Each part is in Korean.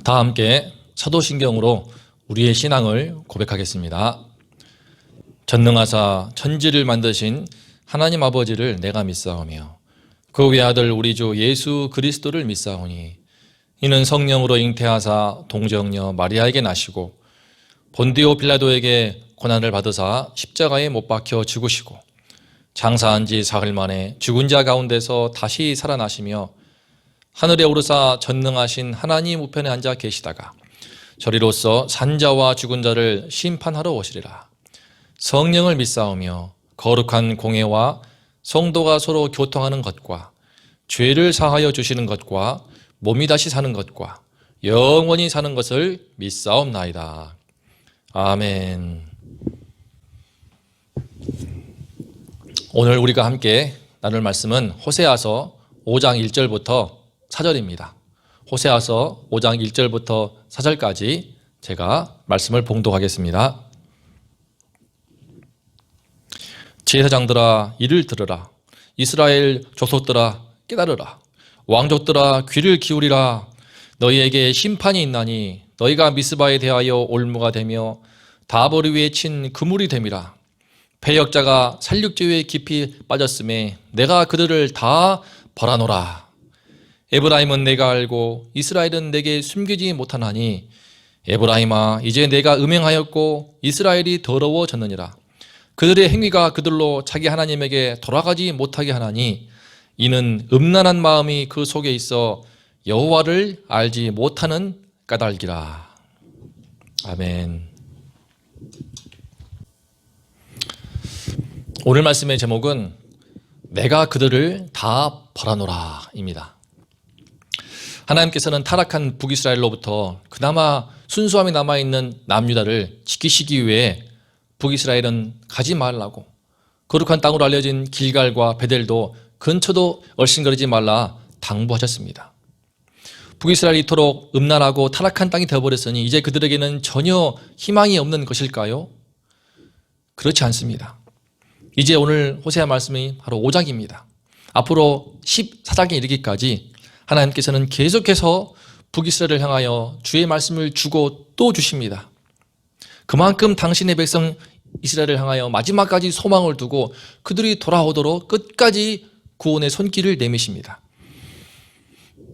다 함께 사도신경으로 우리의 신앙을 고백하겠습니다. 전능하사 천지를 만드신 하나님 아버지를 내가 믿사오며 그 외아들 우리 주 예수 그리스도를 믿사오니 이는 성령으로 잉태하사 동정녀 마리아에게 나시고 본디오 빌라도에게 고난을 받으사 십자가에 못 박혀 죽으시고 장사한 지 사흘 만에 죽은 자 가운데서 다시 살아나시며 하늘에 오르사 전능하신 하나님 우편에 앉아 계시다가 저리로서 산자와 죽은 자를 심판하러 오시리라. 성령을 믿사오며 거룩한 공회와 성도가 서로 교통하는 것과 죄를 사하여 주시는 것과 몸이 다시 사는 것과 영원히 사는 것을 믿사옵나이다. 아멘. 오늘 우리가 함께 나눌 말씀은 호세아서 5장 1절부터 4절입니다. 호세아서 5장 1절부터 4절까지 제가 말씀을 봉독하겠습니다. 제사장들아 이를 들으라. 이스라엘 족속들아 깨달으라. 왕족들아 귀를 기울이라. 너희에게 심판이 있나니 너희가 미스바에 대하여 올무가 되며 다보리 위에 친 그물이 됨이라. 패역자가 살육죄에 깊이 빠졌음에 내가 그들을 다 벌하노라. 에브라임은 내가 알고 이스라엘은 내게 숨기지 못하나니 에브라임아 이제 내가 음행하였고 이스라엘이 더러워졌느니라. 그들의 행위가 그들로 자기 하나님에게 돌아가지 못하게 하나니 이는 음란한 마음이 그 속에 있어 여호와를 알지 못하는 까닭이라. 아멘. 오늘 말씀의 제목은 내가 그들을 다 벌하노라 입니다. 하나님께서는 타락한 북이스라엘로부터 그나마 순수함이 남아있는 남유다를 지키시기 위해 북이스라엘은 가지 말라고, 거룩한 땅으로 알려진 길갈과 베델도 근처도 얼씬거리지 말라 당부하셨습니다. 북이스라엘이 이토록 음란하고 타락한 땅이 되어버렸으니 이제 그들에게는 전혀 희망이 없는 것일까요? 그렇지 않습니다. 이제 오늘 호세아 말씀이 바로 5장입니다. 앞으로 14장에 이르기까지 하나님께서는 계속해서 북이스라엘을 향하여 주의 말씀을 주고 또 주십니다. 그만큼 당신의 백성 이스라엘을 향하여 마지막까지 소망을 두고 그들이 돌아오도록 끝까지 구원의 손길을 내미십니다.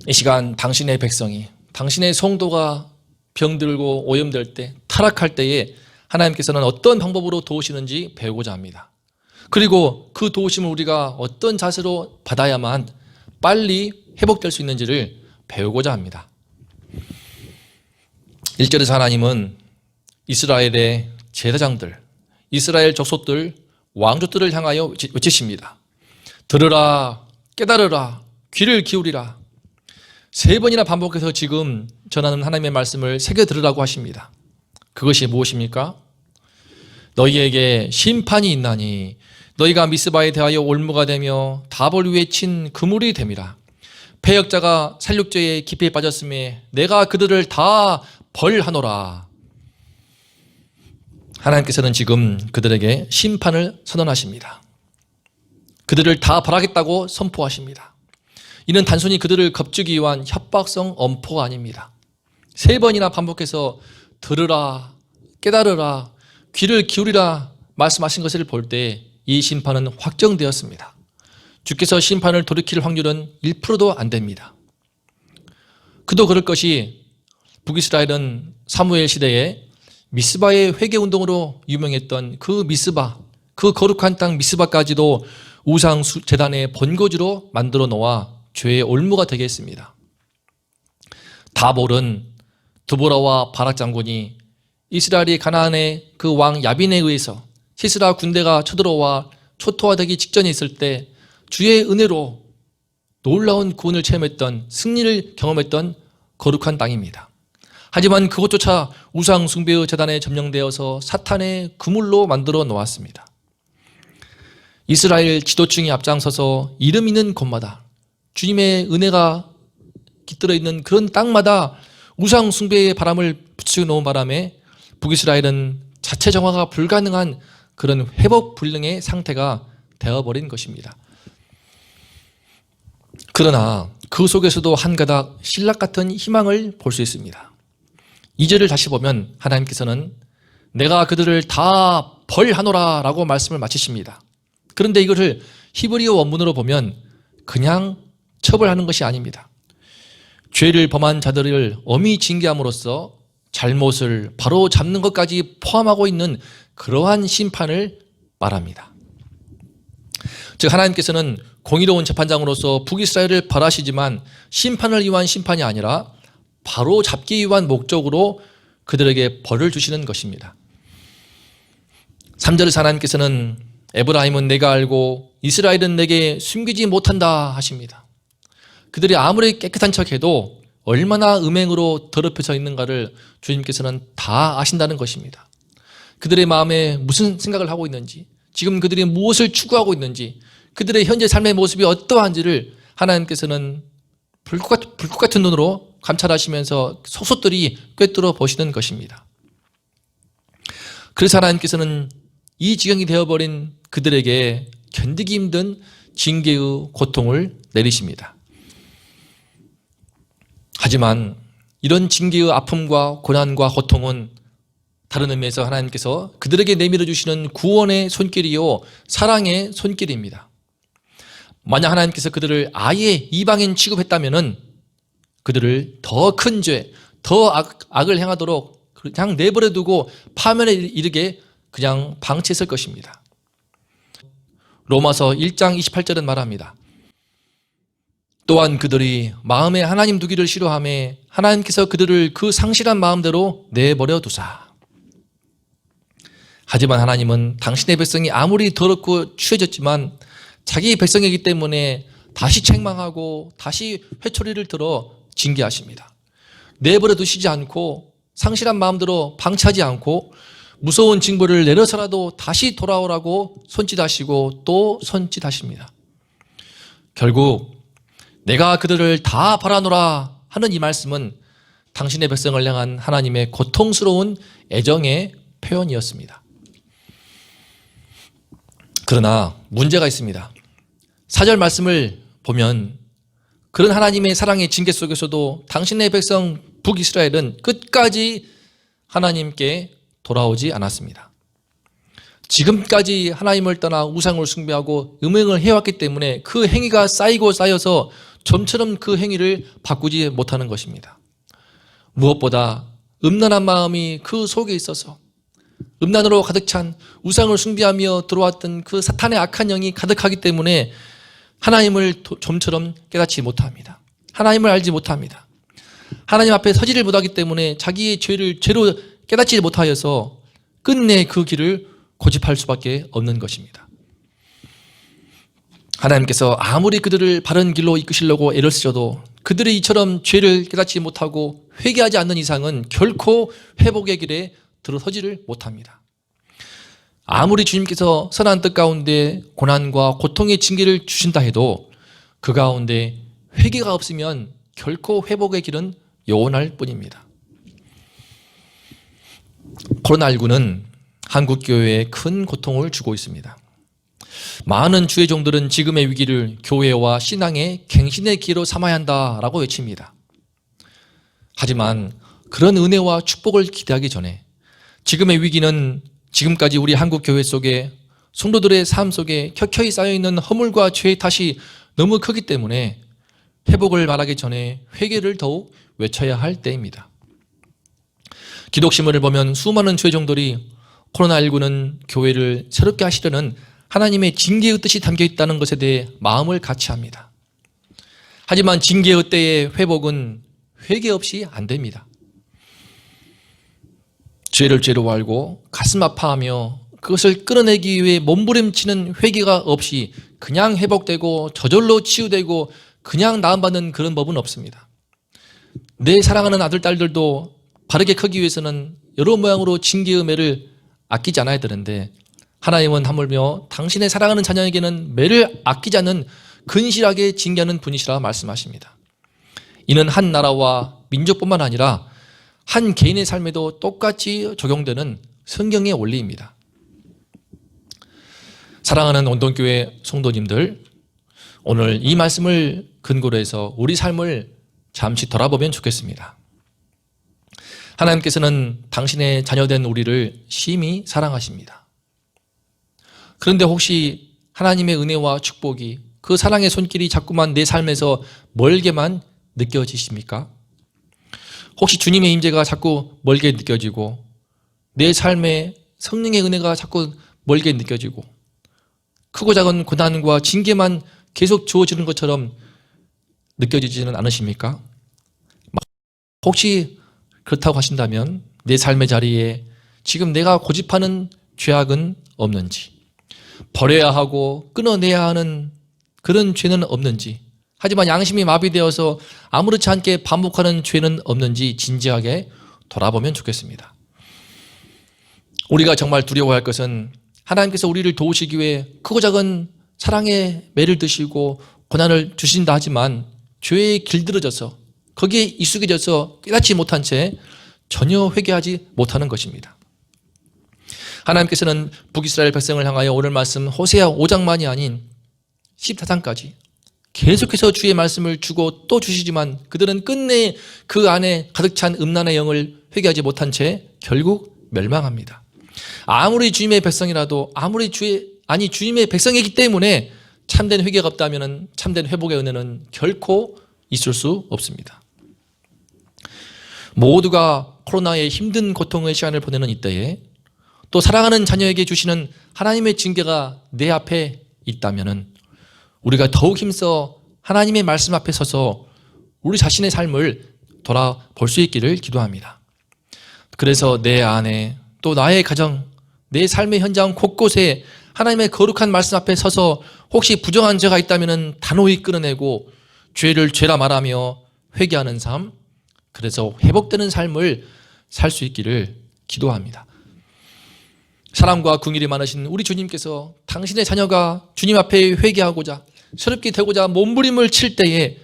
이 시간 당신의 백성이, 당신의 성도가 병들고 오염될 때, 타락할 때에 하나님께서는 어떤 방법으로 도우시는지 배우고자 합니다. 그리고 그 도우심을 우리가 어떤 자세로 받아야만 빨리 회복될 수 있는지를 배우고자 합니다. 1절에서 하나님은 이스라엘의 제사장들, 이스라엘 족속들, 왕족들을 향하여 외치십니다. 들으라, 깨달으라, 귀를 기울이라. 3번이나 반복해서 지금 전하는 하나님의 말씀을 새겨 들으라고 하십니다. 그것이 무엇입니까? 너희에게 심판이 있나니 너희가 미스바에 대하여 올무가 되며 다볼 위에 친 그물이 됨이라. 패역자가 살육죄에 깊이 빠졌음에 내가 그들을 다 벌하노라. 하나님께서는 지금 그들에게 심판을 선언하십니다. 그들을 다 벌하겠다고 선포하십니다. 이는 단순히 그들을 겁주기 위한 협박성 엄포가 아닙니다. 3번이나 반복해서 들으라, 깨달으라, 귀를 기울이라 말씀하신 것을 볼 때 이 심판은 확정되었습니다. 주께서 심판을 돌이킬 확률은 1%도 안 됩니다. 그도 그럴 것이 북이스라엘은 사무엘 시대에 미스바의 회개운동으로 유명했던 그 미스바, 그 거룩한 땅 미스바까지도 우상 제단의 본거지로 만들어 놓아 죄의 올무가 되게 했습니다. 다볼은 드보라와 바락 장군이 이스라엘이 가나안의 그 왕 야빈에 의해서 시스라 군대가 쳐들어와 초토화되기 직전에 있을 때 주의 은혜로 놀라운 구원을 체험했던, 승리를 경험했던 거룩한 땅입니다. 하지만 그것조차 우상 숭배의 제단에 점령되어서 사탄의 그물로 만들어 놓았습니다. 이스라엘 지도층이 앞장서서 이름 있는 곳마다, 주님의 은혜가 깃들어 있는 그런 땅마다 우상 숭배의 바람을 붙여 놓은 바람에 북이스라엘은 자체 정화가 불가능한 그런 회복 불능의 상태가 되어버린 것입니다. 그러나 그 속에서도 한 가닥 신락 같은 희망을 볼 수 있습니다. 2절을 다시 보면 하나님께서는 내가 그들을 다 벌하노라 라고 말씀을 마치십니다. 그런데 이것을 히브리어 원문으로 보면 그냥 처벌하는 것이 아닙니다. 죄를 범한 자들을 엄히 징계함으로써 잘못을 바로 잡는 것까지 포함하고 있는 그러한 심판을 말합니다. 즉 하나님께서는 공의로운 재판장으로서 북이스라엘을 벌하시지만 심판을 위한 심판이 아니라 바로 잡기 위한 목적으로 그들에게 벌을 주시는 것입니다. 3절에서 하나님께서는 에브라임은 내가 알고 이스라엘은 내게 숨기지 못한다 하십니다. 그들이 아무리 깨끗한 척해도 얼마나 음행으로 더럽혀져 있는가를 주님께서는 다 아신다는 것입니다. 그들의 마음에 무슨 생각을 하고 있는지, 지금 그들이 무엇을 추구하고 있는지, 그들의 현재 삶의 모습이 어떠한지를 하나님께서는 불꽃 같은 눈으로 감찰하시면서 속속들이 꿰뚫어 보시는 것입니다. 그래서 하나님께서는 이 지경이 되어버린 그들에게 견디기 힘든 징계의 고통을 내리십니다. 하지만 이런 징계의 아픔과 고난과 고통은 다른 의미에서 하나님께서 그들에게 내밀어 주시는 구원의 손길이요 사랑의 손길입니다. 만약 하나님께서 그들을 아예 이방인 취급했다면 그들을 더 큰 죄, 더 악을 행하도록 그냥 내버려 두고 파멸에 이르게 그냥 방치했을 것입니다. 로마서 1장 28절은 말합니다. 또한 그들이 마음에 하나님 두기를 싫어하며 하나님께서 그들을 그 상실한 마음대로 내버려 두사. 하지만 하나님은 당신의 백성이 아무리 더럽고 추해졌지만 자기 백성이기 때문에 다시 책망하고 다시 회초리를 들어 징계하십니다. 내버려 두시지 않고 상실한 마음대로 방치하지 않고 무서운 징벌을 내려서라도 다시 돌아오라고 손짓하시고 또 손짓하십니다. 결국 내가 그들을 다 벌하노라 하는 이 말씀은 당신의 백성을 향한 하나님의 고통스러운 애정의 표현이었습니다. 그러나 문제가 있습니다. 4절 말씀을 보면 그런 하나님의 사랑의 징계 속에서도 당신의 백성 북이스라엘은 끝까지 하나님께 돌아오지 않았습니다. 지금까지 하나님을 떠나 우상을 숭배하고 음행을 해왔기 때문에 그 행위가 쌓이고 쌓여서 좀처럼 그 행위를 바꾸지 못하는 것입니다. 무엇보다 음란한 마음이 그 속에 있어서 음란으로 가득 찬 우상을 숭배하며 들어왔던 그 사탄의 악한 영이 가득하기 때문에 하나님을 좀처럼 깨닫지 못합니다. 하나님을 알지 못합니다. 하나님 앞에 서지를 못하기 때문에 자기의 죄를 죄로 깨닫지 못하여서 끝내 그 길을 고집할 수밖에 없는 것입니다. 하나님께서 아무리 그들을 바른 길로 이끄시려고 애를 쓰셔도 그들이 이처럼 죄를 깨닫지 못하고 회개하지 않는 이상은 결코 회복의 길에 들어서지를 못합니다. 아무리 주님께서 선한 뜻 가운데 고난과 고통의 징계를 주신다 해도 그 가운데 회개가 없으면 결코 회복의 길은 요원할 뿐입니다. 코로나19는 한국교회에 큰 고통을 주고 있습니다. 많은 주의 종들은 지금의 위기를 교회와 신앙의 갱신의 기회로 삼아야 한다라고 외칩니다. 하지만 그런 은혜와 축복을 기대하기 전에 지금의 위기는 지금까지 우리 한국교회 속에 성도들의 삶 속에 켜켜이 쌓여있는 허물과 죄의 탓이 너무 크기 때문에 회복을 말하기 전에 회개를 더욱 외쳐야 할 때입니다. 기독신문을 보면 수많은 죄종들이 코로나19는 교회를 새롭게 하시려는 하나님의 징계의 뜻이 담겨있다는 것에 대해 마음을 같이합니다. 하지만 징계의 때의 회복은 회개 없이 안 됩니다. 죄를 죄로 알고 가슴 아파하며 그것을 끌어내기 위해 몸부림치는 회개가 없이 그냥 회복되고 저절로 치유되고 그냥 나음받는 그런 법은 없습니다. 내 사랑하는 아들, 딸들도 바르게 크기 위해서는 여러 모양으로 징계의 매를 아끼지 않아야 되는데 하나님은 하물며 당신의 사랑하는 자녀에게는 매를 아끼지 않는 근실하게 징계하는 분이시라 말씀하십니다. 이는 한 나라와 민족뿐만 아니라 한 개인의 삶에도 똑같이 적용되는 성경의 원리입니다. 사랑하는 온동교회 성도님들, 오늘 이 말씀을 근거로 해서 우리 삶을 잠시 돌아보면 좋겠습니다. 하나님께서는 당신의 자녀된 우리를 심히 사랑하십니다. 그런데 혹시 하나님의 은혜와 축복이, 그 사랑의 손길이 자꾸만 내 삶에서 멀게만 느껴지십니까? 혹시 주님의 임재가 자꾸 멀게 느껴지고 내 삶에 성령의 은혜가 자꾸 멀게 느껴지고 크고 작은 고난과 징계만 계속 주어지는 것처럼 느껴지지는 않으십니까? 혹시 그렇다고 하신다면 내 삶의 자리에 지금 내가 고집하는 죄악은 없는지, 버려야 하고 끊어내야 하는 그런 죄는 없는지, 하지만 양심이 마비되어서 아무렇지 않게 반복하는 죄는 없는지 진지하게 돌아보면 좋겠습니다. 우리가 정말 두려워할 것은 하나님께서 우리를 도우시기 위해 크고 작은 사랑의 매를 드시고 고난을 주신다 하지만 죄에 길들여져서 거기에 익숙해져서 깨닫지 못한 채 전혀 회개하지 못하는 것입니다. 하나님께서는 북이스라엘 백성을 향하여 오늘 말씀 호세아 5장만이 아닌 14장까지 계속해서 주의 말씀을 주고 또 주시지만 그들은 끝내 그 안에 가득 찬 음란의 영을 회개하지 못한 채 결국 멸망합니다. 아무리 주님의 백성이라도 주님의 백성이기 때문에 참된 회개가 없다면 참된 회복의 은혜는 결코 있을 수 없습니다. 모두가 코로나의 힘든 고통의 시간을 보내는 이때에 또 사랑하는 자녀에게 주시는 하나님의 징계가 내 앞에 있다면 우리가 더욱 힘써 하나님의 말씀 앞에 서서 우리 자신의 삶을 돌아볼 수 있기를 기도합니다. 그래서 내 안에 또 나의 가정, 내 삶의 현장 곳곳에 하나님의 거룩한 말씀 앞에 서서 혹시 부정한 죄가 있다면 단호히 끊어내고 죄를 죄라 말하며 회개하는 삶, 그래서 회복되는 삶을 살 수 있기를 기도합니다. 사랑과 긍휼이 많으신 우리 주님께서 당신의 자녀가 주님 앞에 회개하고자 새롭게 되고자 몸부림을 칠 때에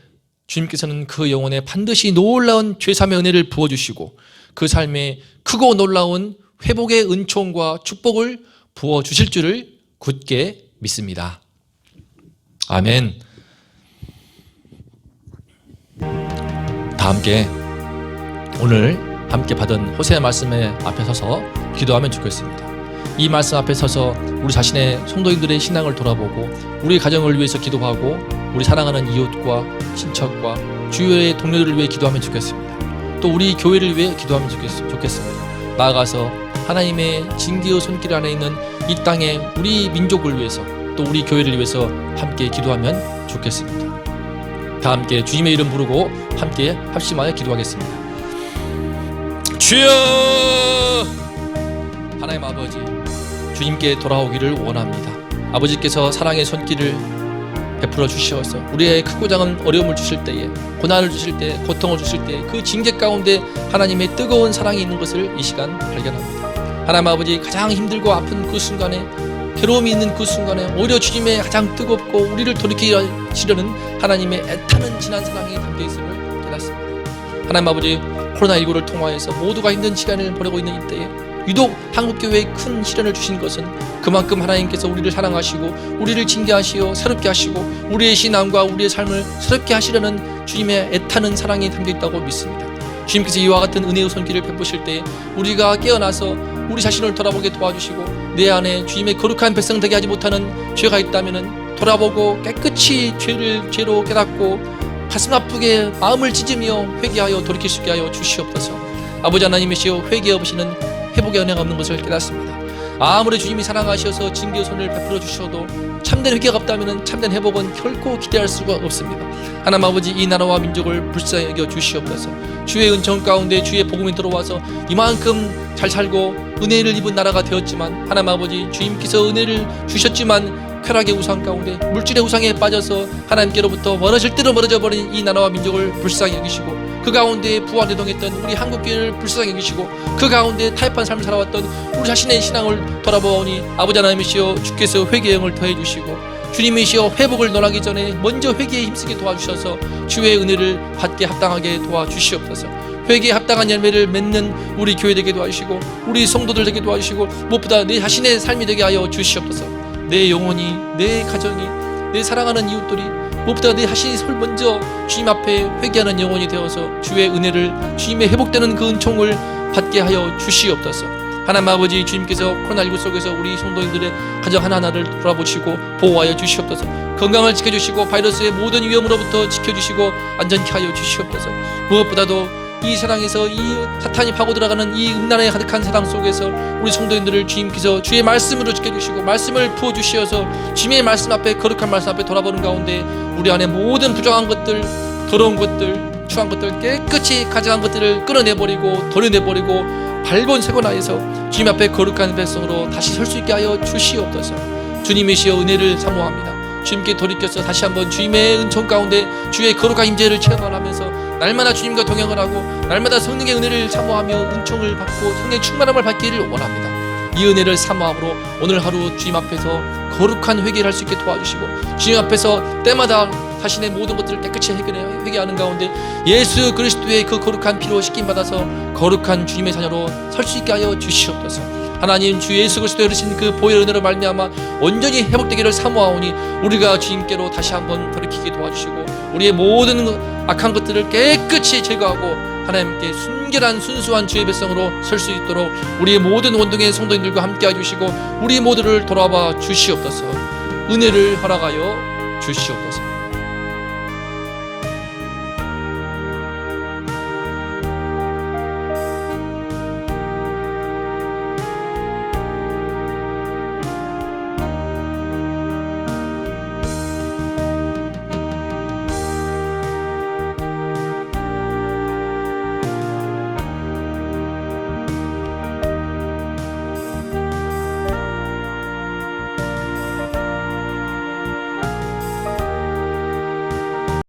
주님께서는 그 영혼에 반드시 놀라운 죄사함의 은혜를 부어주시고 그 삶에 크고 놀라운 회복의 은총과 축복을 부어주실 줄을 굳게 믿습니다. 아멘. 다 함께 오늘 함께 받은 호세아 말씀의 앞에 서서 기도하면 좋겠습니다. 이 말씀 앞에 서서 우리 자신의 성도인들의 신앙을 돌아보고 우리 가정을 위해서 기도하고 우리 사랑하는 이웃과 친척과 주위의 동료들을 위해 기도하면 좋겠습니다. 또 우리 교회를 위해 기도하면 좋겠습니다. 나아가서 하나님의 징계의 손길 안에 있는 이 땅의 우리 민족을 위해서 또 우리 교회를 위해서 함께 기도하면 좋겠습니다. 다 함께 주님의 이름 부르고 함께 합심하여 기도하겠습니다. 주여! 하나님 아버지, 주님께 돌아오기를 원합니다. 아버지께서 사랑의 손길을 베풀어 주시어서 우리의 크고 작은 어려움을 주실 때에, 고난을 주실 때, 고통을 주실 때 그 징계 가운데 하나님의 뜨거운 사랑이 있는 것을 이 시간 발견합니다. 하나님 아버지, 가장 힘들고 아픈 그 순간에, 괴로움이 있는 그 순간에 오히려 주님의 가장 뜨겁고 우리를 돌이키시려는 하나님의 애타는 진한 사랑이 담겨 있음을 깨닫습니다. 하나님 아버지, 코로나19를 통하여서 모두가 힘든 시간을 보내고 있는 이때에 유독 한국교회에 큰 시련을 주신 것은 그만큼 하나님께서 우리를 사랑하시고 우리를 징계하시어 새롭게 하시고 우리의 신앙과 우리의 삶을 새롭게 하시려는 주님의 애타는 사랑이 담겨 있다고 믿습니다. 주님께서 이와 같은 은혜의 손길을 베푸실 때 우리가 깨어나서 우리 자신을 돌아보게 도와주시고 내 안에 주님의 거룩한 백성 되게 하지 못하는 죄가 있다면 돌아보고 깨끗이 죄로 깨닫고 가슴 아프게 마음을 찢으며 회개하여 돌이킬 수 있게 하여 주시옵소서. 아버지 하나님이시여, 회개 없이는 회복의 은혜가 없는 것을 깨닫습니다. 아무리 주님이 사랑하셔서 징계의 손을 베풀어 주셔도 참된 회개가 없다면 참된 회복은 결코 기대할 수가 없습니다. 하나님 아버지, 이 나라와 민족을 불쌍히 여겨 주시옵소서. 주의 은총 가운데 주의 복음이 들어와서 이만큼 잘 살고 은혜를 입은 나라가 되었지만, 하나님 아버지, 주님께서 은혜를 주셨지만 쾌락의 우상 가운데 물질의 우상에 빠져서 하나님께로부터 멀어질 대로 멀어져 버린 이 나라와 민족을 불쌍히 여기시고 그 가운데 부활대동했던 우리 한국교회를 불쌍히 여기시고 그 가운데 타협한 삶을 살아왔던 우리 자신의 신앙을 돌아보니 아버지 하나님이시여, 주께서 회개의 영을 더해 주시고 주님이시여, 회복을 논하기 전에 먼저 회개에 힘쓰게 도와주셔서 주의 은혜를 받게 합당하게 도와주시옵소서. 회개에 합당한 열매를 맺는 우리 교회 되게 도와주시고 우리 성도들 되게 도와주시고 무엇보다 내 자신의 삶이 되게 하여 주시옵소서. 내 영혼이, 내 가정이, 내 사랑하는 이웃들이 무엇보다 내 자신이 먼저 주님 앞에 회개하는 영혼이 되어서 주의 은혜를, 주님의 회복되는 그 은총을 받게 하여 주시옵소서. 하나님 아버지, 주님께서 코로나19 속에서 우리 성도님들의 가정 하나하나를 돌아보시고 보호하여 주시옵소서. 건강을 지켜주시고 바이러스의 모든 위험으로부터 지켜주시고 안전케 하여 주시옵소서. 무엇보다도 이 세상에서 이 사탄이 파고 들어가는 이 음란에 가득한 세상 속에서 우리 성도님들을 주님께서 주의 말씀으로 지켜주시고 말씀을 부어주시어서 주님의 말씀 앞에, 거룩한 말씀 앞에 돌아보는 가운데 우리 안에 모든 부정한 것들, 더러운 것들, 추한 것들, 깨끗이 가증한 것들을 끌어내버리고 도려내버리고 발본 세곤하여서 주님 앞에 거룩한 백성으로 다시 설 수 있게 하여 주시옵소서. 주님이시여 은혜를 사모합니다. 주님께 돌이켜서 다시 한번 주님의 은총 가운데 주의 거룩한 임재를 체험하면서 날마다 주님과 동행을 하고 날마다 성령의 은혜를 사모하며 은총을 받고 성령의 충만함을 받기를 원합니다. 이 은혜를 사모함으로 오늘 하루 주님 앞에서 거룩한 회개를 할 수 있게 도와주시고 주님 앞에서 때마다 자신의 모든 것들을 깨끗이 회개하는 가운데 예수 그리스도의 그 거룩한 피로 씻김 받아서 거룩한 주님의 자녀로 설 수 있게 하여 주시옵소서. 하나님, 주 예수 그리스도의 흐르신 그 보혈의 은혜로 말미암아 온전히 회복되기를 사모하오니 우리가 주님께로 다시 한번 돌이키게 도와주시고 우리의 모든 악한 것들을 깨끗이 제거하고 하나님께 순결한 순수한 주의 백성으로 설 수 있도록 우리의 모든 원동의 성도님들과 함께 해주시고 우리 모두를 돌아봐 주시옵소서. 은혜를 허락하여 주시옵소서.